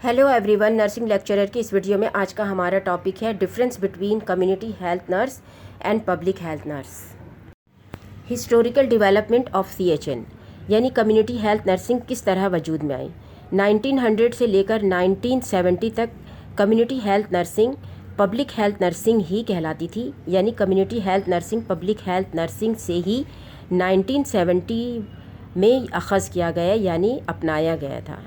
Hello everyone, nursing lecturer की इस video में आज का हमारा टॉपिक है difference between community health nurse and public health nurse. Historical development of CHN यानी कम्युनिटी हेल्थ नर्सिंग किस तरह वजूद में आई। 1900 से लेकर 1970 तक community health nursing public health nursing ही कहलाती थी, यानी community health nursing public health nursing से ही 1970 में अख़ज़ किया गया यानी अपनाया गया था।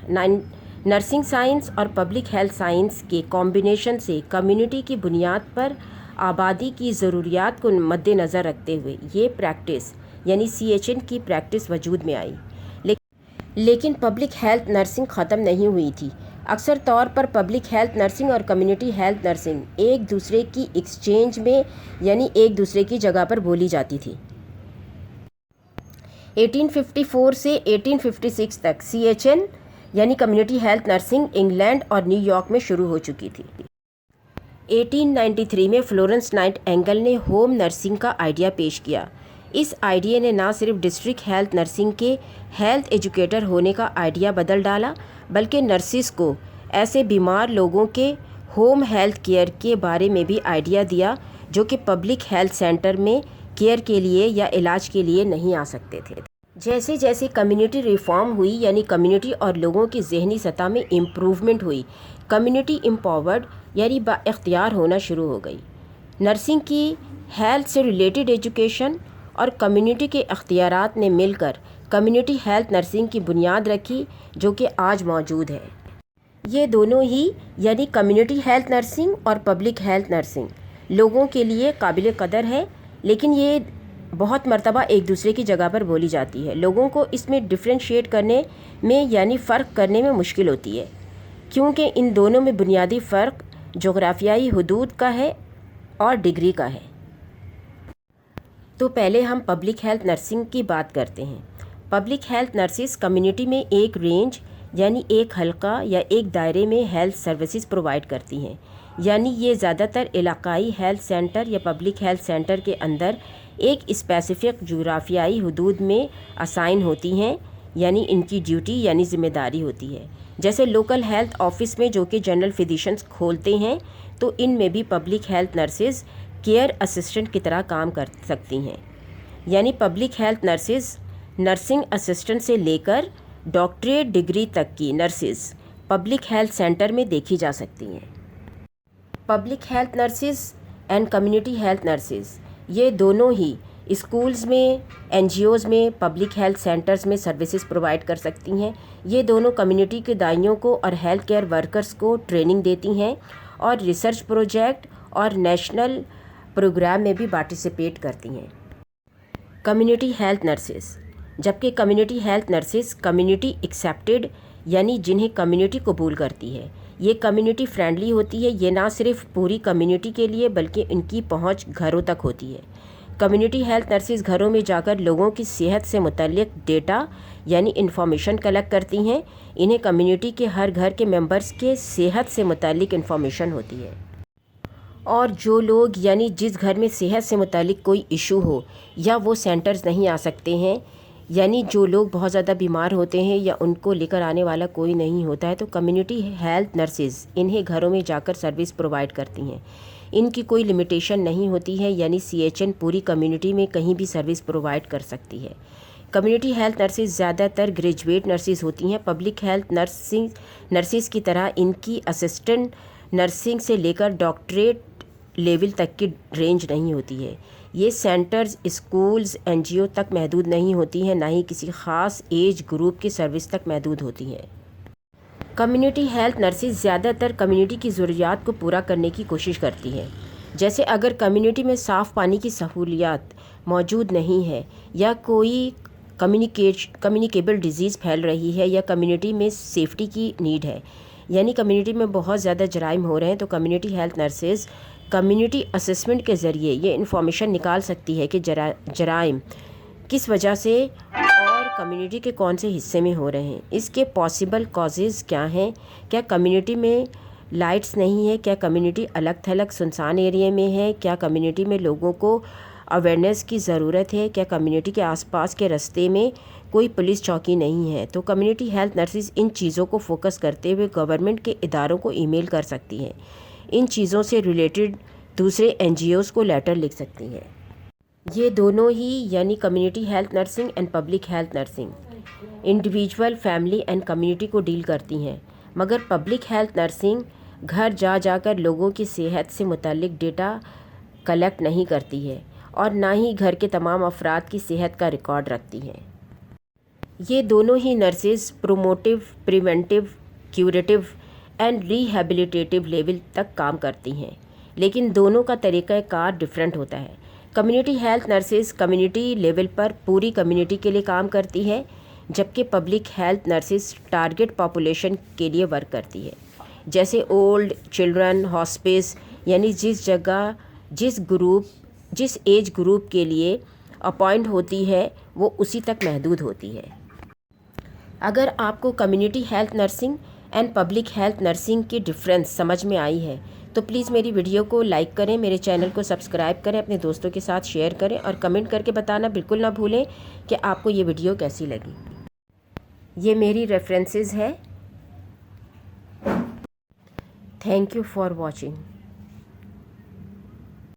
नर्सिंग साइंस और पब्लिक हेल्थ साइंस के कॉम्बिनेशन से कम्युनिटी की बुनियाद पर आबादी की ज़रूरियात को मद्देनज़र रखते हुए ये प्रैक्टिस यानी सीएचएन की प्रैक्टिस वजूद में आई। लेकिन पब्लिक हेल्थ नर्सिंग ख़त्म नहीं हुई थी। अक्सर तौर पर पब्लिक हेल्थ नर्सिंग और कम्युनिटी हेल्थ नर्सिंग एक दूसरे की एक्सचेंज में यानी एक दूसरे की जगह पर बोली जाती थी। 1854 से 1856 तक सीएचएन यानी कम्युनिटी हेल्थ नर्सिंग इंग्लैंड और न्यूयॉर्क में शुरू हो चुकी थी। 1893 में फ्लोरेंस नाइटिंगेल ने होम नर्सिंग का आइडिया पेश किया। इस आइडिया ने न सिर्फ डिस्ट्रिक्ट हेल्थ नर्सिंग के हेल्थ एजुकेटर होने का आइडिया बदल डाला, बल्कि नर्सिस को ऐसे बीमार लोगों के होम हेल्थ केयर के बारे में भी आइडिया दिया जो कि पब्लिक हेल्थ सेंटर में केयर के लिए या इलाज के लिए नहीं आ सकते थे। जैसे जैसे कम्युनिटी रिफॉर्म हुई यानी कम्युनिटी और लोगों की जहनी सतह में इम्प्रूवमेंट हुई, कम्युनिटी एम्पावर्ड यानी बाइख्तियार होना शुरू हो गई। नर्सिंग की हेल्थ से रिलेटेड एजुकेशन और कम्युनिटी के अख्तियारात ने मिलकर कम्युनिटी हेल्थ नर्सिंग की बुनियाद रखी जो कि आज मौजूद है। ये दोनों ही यानी कम्युनिटी हेल्थ नर्सिंग और पब्लिक हेल्थ नर्सिंग लोगों के लिए काबिल कदर है, लेकिन ये बहुत मर्तबा एक दूसरे की जगह पर बोली जाती है। लोगों को इसमें डिफ्रेंशिएट करने में यानी फ़र्क करने में मुश्किल होती है, क्योंकि इन दोनों में बुनियादी फ़र्क जोग्राफियाई हदूद का है और डिग्री का है। तो पहले हम पब्लिक हेल्थ नर्सिंग की बात करते हैं। पब्लिक हेल्थ नर्सिस कम्युनिटी में एक रेंज यानी एक हल्का या एक दायरे में हेल्थ सर्विसेज प्रोवाइड करती हैं, यानी ये ज़्यादातर इलाकाई हेल्थ सेंटर या पब्लिक हेल्थ सेंटर के अंदर एक स्पेसिफिक जोग्राफियाई हदूद में असाइन होती हैं, यानी इनकी ड्यूटी यानी ज़िम्मेदारी होती है। जैसे लोकल हेल्थ ऑफिस में जो कि जनरल फिजिशंस खोलते हैं, तो इनमें भी public health nurses care assistant की तरह काम कर सकती हैं। यानी public health nurses nursing assistant से लेकर डॉक्टरेट डिग्री तक की नर्सेज पब्लिक हेल्थ सेंटर में देखी जा सकती हैं। Public health nurses and community health nurses ये दोनों ही स्कूल्स में, एनजीओज़ में, पब्लिक हेल्थ सेंटर्स में सर्विसेज प्रोवाइड कर सकती हैं। ये दोनों कम्युनिटी के दाइयों को और हेल्थ केयर वर्कर्स को ट्रेनिंग देती हैं और रिसर्च प्रोजेक्ट और नेशनल प्रोग्राम में भी पार्टिसिपेट करती हैं। कम्युनिटी हेल्थ नर्सेज, जबकि community health nurses community accepted यानी जिन्हें कम्युनिटी कबूल करती है। ये कम्युनिटी फ्रेंडली होती है। ये ना सिर्फ पूरी कम्युनिटी के लिए बल्कि इनकी पहुंच घरों तक होती है। कम्युनिटी हेल्थ नर्सेज घरों में जाकर लोगों की सेहत से मुतल्लिक डेटा यानी इन्फॉर्मेशन कलेक्ट करती हैं। इन्हें कम्युनिटी के हर घर के मेंबर्स के सेहत से मुतल्लिक इन्फॉर्मेशन होती है, और जो लोग यानी जिस घर में सेहत से मुतल्लिक कोई इशू हो या वो सेंटर्स नहीं आ सकते हैं, यानी जो लोग बहुत ज़्यादा बीमार होते हैं या उनको लेकर आने वाला कोई नहीं होता है, तो कम्युनिटी हेल्थ नर्सेज इन्हें घरों में जाकर सर्विस प्रोवाइड करती हैं। इनकी कोई लिमिटेशन नहीं होती है, यानी सीएचएन पूरी कम्युनिटी में कहीं भी सर्विस प्रोवाइड कर सकती है। कम्युनिटी हेल्थ नर्सेज ज़्यादातर ग्रेजुएट नर्सेज होती हैं। पब्लिक हेल्थ नर्सेज की तरह इनकी असिस्टेंट नर्सिंग से लेकर डॉक्टरेट लेवल तक की रेंज नहीं होती है। ये सेंटर्स स्कूल्स, एनजीओ तक महदूद नहीं होती हैं, ना ही किसी ख़ास एज ग्रुप की सर्विस तक महदूद होती हैं। कम्युनिटी हेल्थ नर्सेज ज़्यादातर कम्युनिटी की ज़रूरियात को पूरा करने की कोशिश करती हैं। जैसे अगर कम्युनिटी में साफ़ पानी की सहूलियात मौजूद नहीं है, या कोई कम्युनिकेबल डिज़ीज़ फैल रही है, या कम्युनिटी में सेफ्टी की नीड है, यानी कम्युनिटी में बहुत ज़्यादा जराइम हो रहे हैं, तो community health nurses community assessment के ज़रिए ये इन्फॉर्मेशन निकाल सकती है कि जराइम किस वजह से और कम्युनिटी के कौन से हिस्से में हो रहे हैं, इसके पॉसिबल कॉजेज़ क्या हैं, क्या कम्युनिटी में लाइट्स नहीं है, क्या कम्युनिटी अलग थलग सुनसान एरिया में है, क्या कम्युनिटी में लोगों को अवेयरनेस की ज़रूरत है, क्या कम्युनिटी के आसपास के रास्ते में کوئی پولیس چوکی نہیں ہے، تو کمیونٹی ہیلتھ نرسز ان چیزوں کو فوکس کرتے ہوئے گورنمنٹ کے اداروں کو ای میل کر سکتی ہیں، ان چیزوں سے ریلیٹڈ دوسرے NGOs کو لیٹر لکھ سکتی ہیں۔ یہ دونوں ہی یعنی community health nursing and public health nursing individual, family and community کو ڈیل کرتی ہیں، مگر پبلک ہیلتھ نرسنگ گھر جا کر لوگوں کی صحت سے متعلق ڈیٹا کلیکٹ نہیں کرتی ہے اور نہ ہی گھر کے تمام افراد کی صحت کا ریکارڈ رکھتی ہیں۔ یہ دونوں ہی nurses promotive, preventive, curative and rehabilitative level تک کام کرتی ہیں، لیکن دونوں کا طریقہ کار ڈیفرنٹ ہوتا ہے۔ Community health nurses community level پر پوری کمیونٹی کے لیے کام کرتی ہے، جبکہ public health nurses target population کے لیے ورک کرتی ہے، جیسے اولڈ چلڈرن ہاسپس، یعنی جس ایج گروپ کے لیے اپائنٹ ہوتی ہے وہ اسی تک محدود ہوتی ہے۔ اگر آپ کو community health nursing and public health nursing کی ڈفرینس سمجھ میں آئی ہے تو پلیز میری ویڈیو کو لائک کریں، میرے چینل کو سبسکرائب کریں، اپنے دوستوں کے ساتھ شیئر کریں اور کمنٹ کر کے بتانا بالکل نہ بھولیں کہ آپ کو یہ ویڈیو کیسی لگی۔ یہ میری ریفرنسز ہے۔ Thank you for watching.